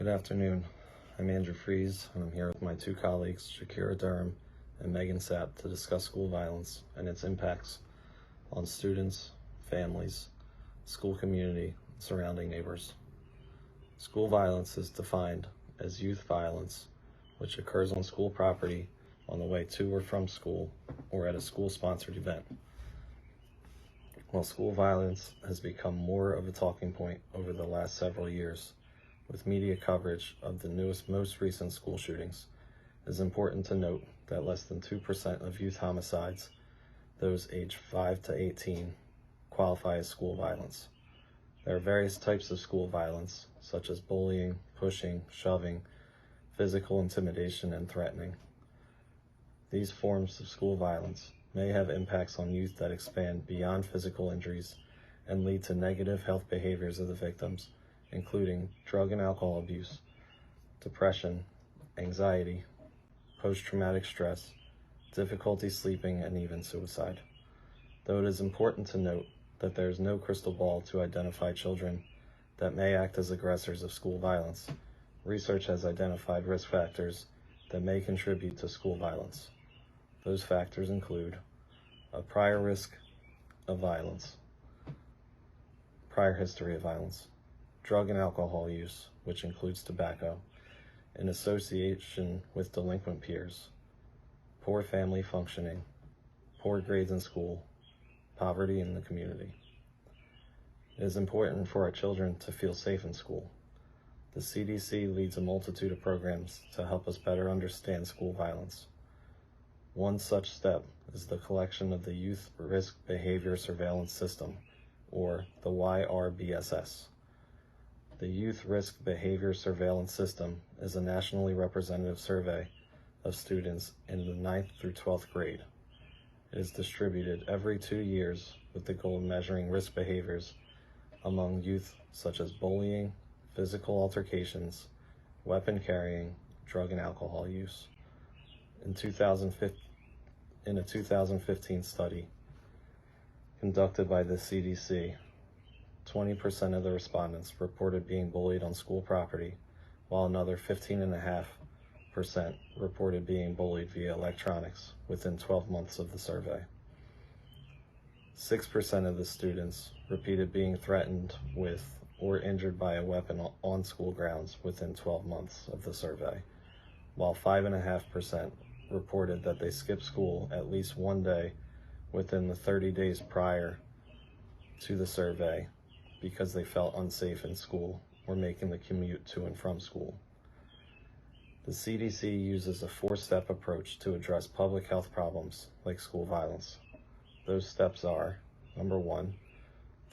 Good afternoon. I'm Andrew Fries, and I'm here with my two colleagues, Shakira Durham and Megan Sapp, to discuss school violence and its impacts on students, families, school community, and surrounding neighbors. School violence is defined as youth violence which occurs on school property on the way to or from school or at a school-sponsored event. While school violence has become more of a talking point over the last several years, with media coverage of the most recent school shootings, it is important to note that less than 2% of youth homicides, those aged 5 to 18, qualify as school violence. There are various types of school violence, such as bullying, pushing, shoving, physical intimidation, and threatening. These forms of school violence may have impacts on youth that expand beyond physical injuries and lead to negative health behaviors of the victims, including drug and alcohol abuse, depression, anxiety, post-traumatic stress, difficulty sleeping, and even suicide. Though it is important to note that there is no crystal ball to identify children that may act as aggressors of school violence, research has identified risk factors that may contribute to school violence. Those factors include a prior risk of violence, prior history of violence, drug and alcohol use, which includes tobacco, in association with delinquent peers, poor family functioning, poor grades in school, poverty in the community. It is important for our children to feel safe in school. The CDC leads a multitude of programs to help us better understand school violence. One such step is the collection of the Youth Risk Behavior Surveillance System, or the YRBSS. The Youth Risk Behavior Surveillance System is a nationally representative survey of students in the 9th through 12th grade. It is distributed every 2 years with the goal of measuring risk behaviors among youth such as bullying, physical altercations, weapon carrying, drug and alcohol use. In a 2015 study conducted by the CDC, 20% of the respondents reported being bullied on school property, while another 15.5% reported being bullied via electronics within 12 months of the survey. 6% of the students repeated being threatened with or injured by a weapon on school grounds within 12 months of the survey, while 5.5% reported that they skipped school at least one day within the 30 days prior to the survey because they felt unsafe in school or making the commute to and from school. The CDC uses a 4-step approach to address public health problems like school violence. Those steps are: number 1,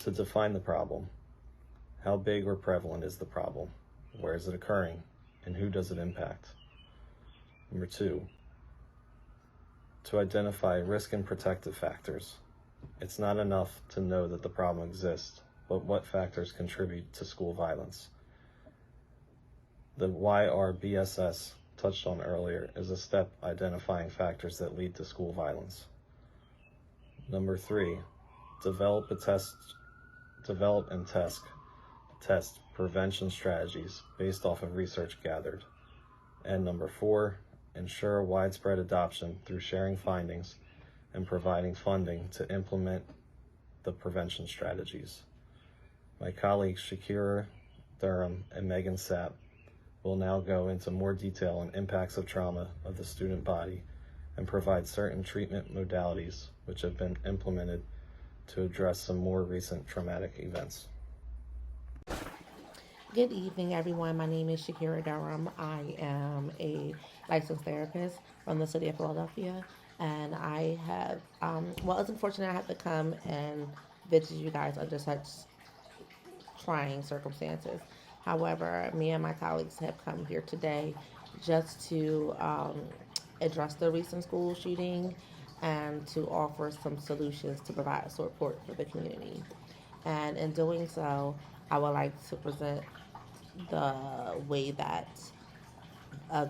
to define the problem. How big or prevalent is the problem? Where is it occurring? And who does it impact? Number 2, to identify risk and protective factors. It's not enough to know that the problem exists, but what factors contribute to school violence. The YRBSS, touched on earlier, is a step identifying factors that lead to school violence. Number 3, develop and test prevention strategies based off of research gathered. And number 4, ensure widespread adoption through sharing findings and providing funding to implement the prevention strategies. My colleagues Shakira Durham and Megan Sapp will now go into more detail on impacts of trauma of the student body and provide certain treatment modalities which have been implemented to address some more recent traumatic events. Good evening, everyone. My name is Shakira Durham. I am a licensed therapist from the city of Philadelphia, and I have, it's unfortunate I have to come and visit you guys under such trying circumstances. However, me and my colleagues have come here today just to address the recent school shooting and to offer some solutions to provide support for the community. And in doing so, I would like to present the way that a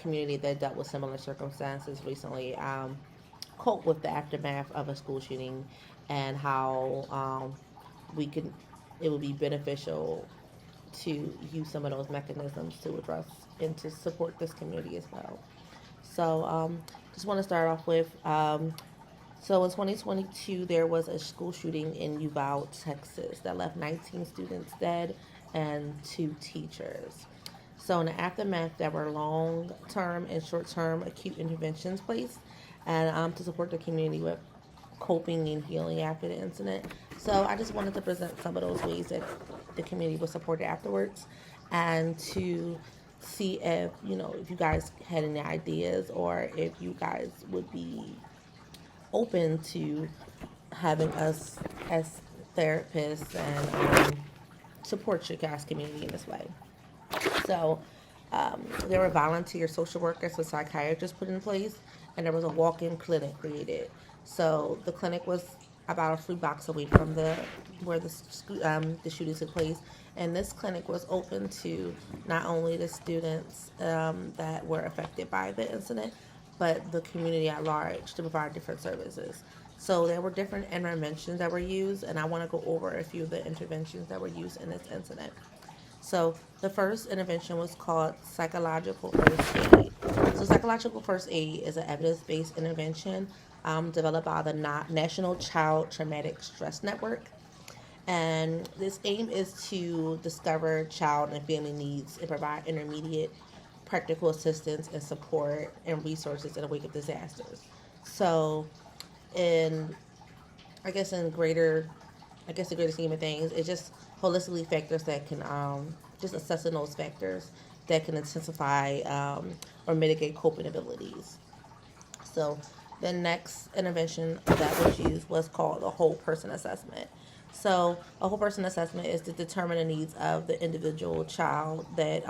community that dealt with similar circumstances recently cope with the aftermath of a school shooting, and how we could it would be beneficial to use some of those mechanisms to address and to support this community as well. So, just want to start off with so in 2022, there was a school shooting in Uvalde, Texas, that left 19 students dead and two teachers. So in the aftermath, there were long-term and short-term acute interventions placed, and to support the community with coping and healing after the incident. So I just wanted to present some of those ways that the community was supported afterwards, and to see if if you guys had any ideas or if you guys would be open to having us as therapists and support your guys' community in this way. So there were volunteer social workers and psychiatrists put in place, and there was a walk-in clinic created. So the clinic was about a free box away from where the shooting took place, and this clinic was open to not only the students that were affected by the incident, but the community at large to provide different services. So there were different interventions that were used, and I want to go over a few of the interventions that were used in this incident. So the first intervention was called psychological first aid. So psychological first aid is an evidence-based intervention developed by the National Child Traumatic Stress Network. And this aim is to discover child and family needs and provide intermediate practical assistance and support and resources in the wake of disasters. So in in the greater scheme of things, it's just holistically factors that can just assessing those factors that can intensify or mitigate coping abilities. So the next intervention that was used was called a whole person assessment. So a whole person assessment is to determine the needs of the individual child that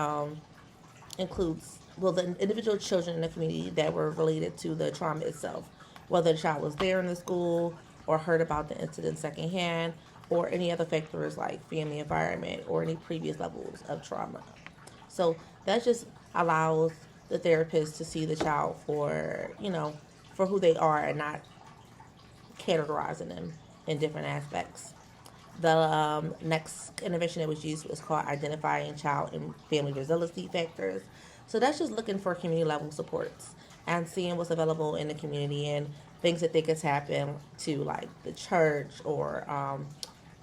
includes the individual children in the community that were related to the trauma itself, whether the child was there in the school or heard about the incident secondhand, or any other factors like family environment or any previous levels of trauma. So that just allows the therapist to see the child for who they are and not categorizing them in different aspects. The next intervention that was used was called identifying child and family resiliency factors. So that's just looking for community level supports and seeing what's available in the community and things that they could tap into, like the church or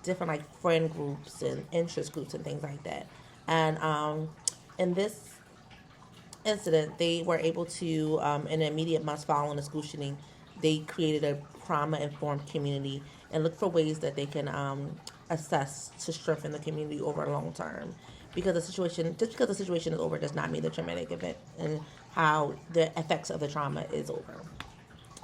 different like friend groups and interest groups and things like that. And in this incident, they were able to, in the immediate months following the school shooting, they created a trauma-informed community and look for ways that they can assess to strengthen the community over a long term. Because just because the situation is over does not mean the traumatic event and how the effects of the trauma is over.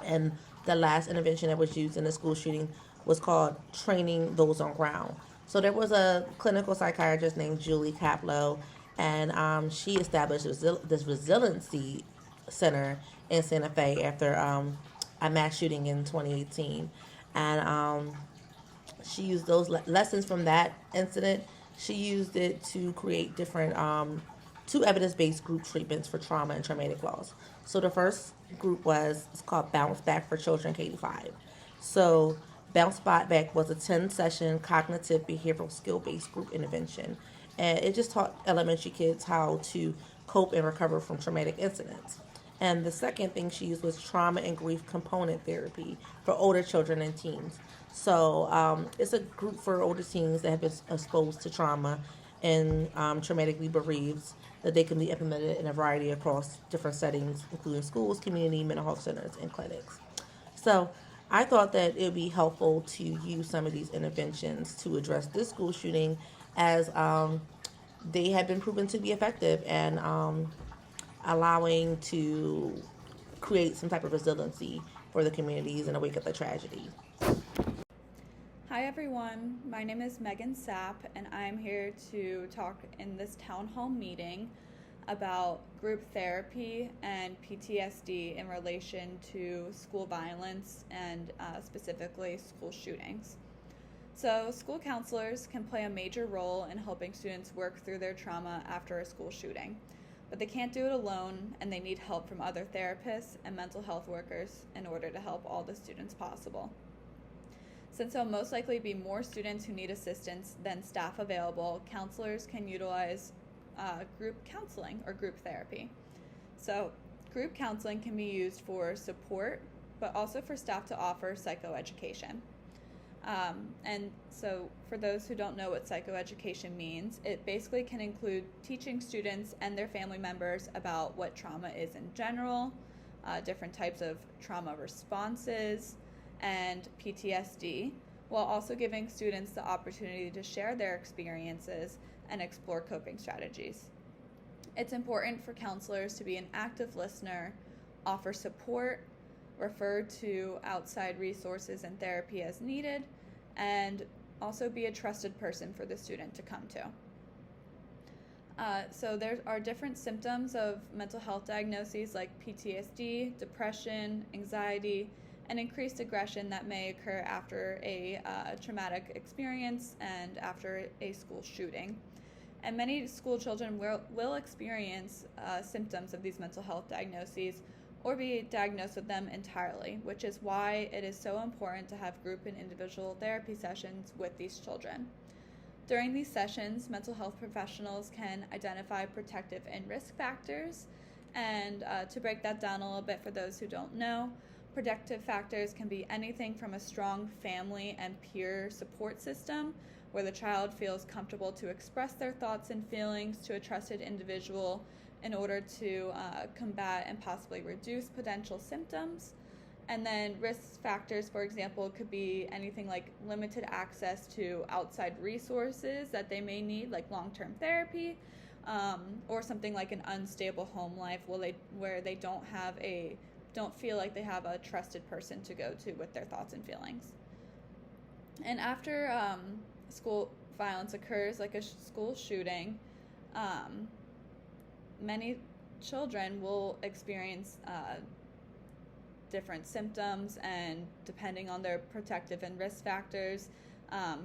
And the last intervention that was used in the school shooting was called training those on ground. So there was a clinical psychiatrist named Julie Kaplow, and she established this resiliency center in Santa Fe after a mass shooting in 2018. And she used those lessons from that incident. She used it to create different two evidence-based group treatments for trauma and traumatic loss. So the first group it's called Bounce Back for Children K-5. So Bounce Back was a 10-session cognitive behavioral skill-based group intervention. And it just taught elementary kids how to cope and recover from traumatic incidents. And the second thing she used was trauma and grief component therapy for older children and teens. So it's a group for older teens that have been exposed to trauma and traumatically bereaved, that they can be implemented in a variety across different settings, including schools, community, mental health centers, and clinics. So I thought that it would be helpful to use some of these interventions to address this school shooting, as they have been proven to be effective and allowing to create some type of resiliency for the communities in the wake of the tragedy. Hi everyone, my name is Megan Sapp, and I'm here to talk in this town hall meeting about group therapy and PTSD in relation to school violence and specifically school shootings. So school counselors can play a major role in helping students work through their trauma after a school shooting, but they can't do it alone, and they need help from other therapists and mental health workers in order to help all the students possible. Since there'll most likely be more students who need assistance than staff available, counselors can utilize group counseling or group therapy. So group counseling can be used for support, but also for staff to offer psychoeducation. And so for those who don't know what psychoeducation means, it basically can include teaching students and their family members about what trauma is in general, different types of trauma responses, and PTSD, while also giving students the opportunity to share their experiences and explore coping strategies. It's important for counselors to be an active listener, offer support, refer to outside resources and therapy as needed, and also be a trusted person for the student to come to. So there are different symptoms of mental health diagnoses like PTSD, depression, anxiety, and increased aggression that may occur after a traumatic experience and after a school shooting. And many school children will experience symptoms of these mental health diagnoses or be diagnosed with them entirely, which is why it is so important to have group and individual therapy sessions with these children. During these sessions, mental health professionals can identify protective and risk factors. And to break that down a little bit for those who don't know, protective factors can be anything from a strong family and peer support system where the child feels comfortable to express their thoughts and feelings to a trusted individual in order to combat and possibly reduce potential symptoms. And then risk factors, for example, could be anything like limited access to outside resources that they may need, like long-term therapy, or something like an unstable home life where they don't feel like they have a trusted person to go to with their thoughts and feelings. And after school violence occurs, like a school shooting, many children will experience different symptoms, and depending on their protective and risk factors,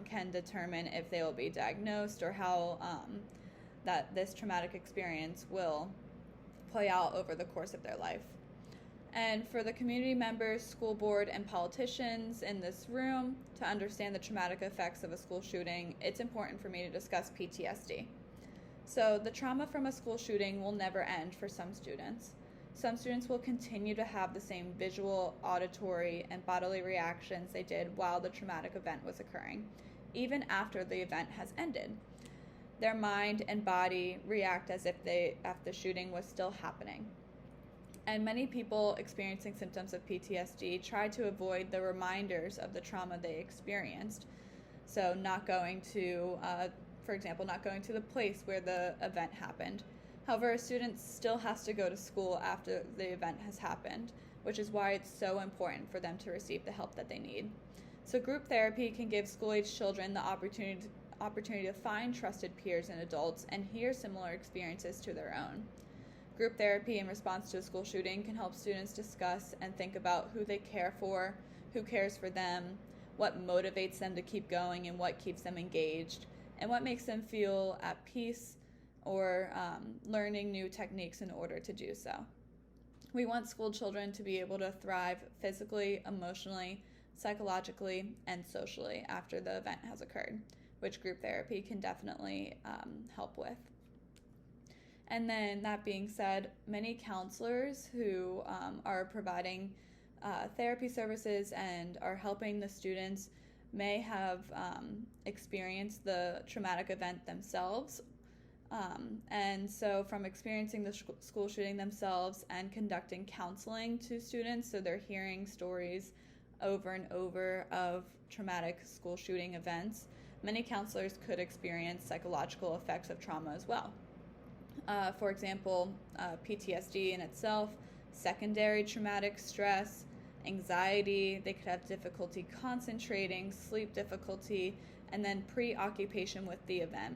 can determine if they will be diagnosed or how that this traumatic experience will play out over the course of their life. And for the community members, school board, and politicians in this room to understand the traumatic effects of a school shooting, it's important for me to discuss PTSD. So the trauma from a school shooting will never end for some students. Some students will continue to have the same visual, auditory, and bodily reactions they did while the traumatic event was occurring, even after the event has ended. Their mind and body react as if the shooting was still happening. And many people experiencing symptoms of PTSD try to avoid the reminders of the trauma they experienced. So not going to, for example, not going to the place where the event happened. However, a student still has to go to school after the event has happened, which is why it's so important for them to receive the help that they need. So group therapy can give school-age children the opportunity to find trusted peers and adults and hear similar experiences to their own. Group therapy in response to a school shooting can help students discuss and think about who they care for, who cares for them, what motivates them to keep going and what keeps them engaged, and what makes them feel at peace or learning new techniques in order to do so. We want school children to be able to thrive physically, emotionally, psychologically, and socially after the event has occurred, which group therapy can definitely help with. And then that being said, many counselors who are providing therapy services and are helping the students may have experienced the traumatic event themselves. And so from experiencing the school shooting themselves and conducting counseling to students, so they're hearing stories over and over of traumatic school shooting events, many counselors could experience psychological effects of trauma as well. For example, PTSD in itself, secondary traumatic stress, anxiety, they could have difficulty concentrating, sleep difficulty, and then preoccupation with the event.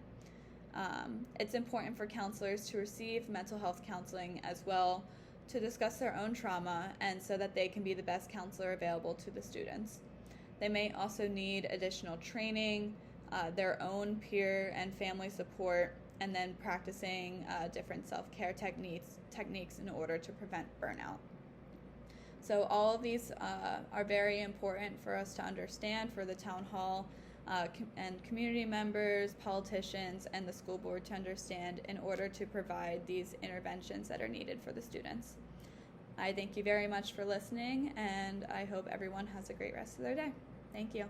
It's important for counselors to receive mental health counseling as well to discuss their own trauma and so that they can be the best counselor available to the students. They may also need additional training, their own peer and family support, and then practicing different self-care techniques in order to prevent burnout. So all of these are very important for us to understand, for the town hall and community members, politicians, and the school board to understand in order to provide these interventions that are needed for the students. I thank you very much for listening, and I hope everyone has a great rest of their day. Thank you.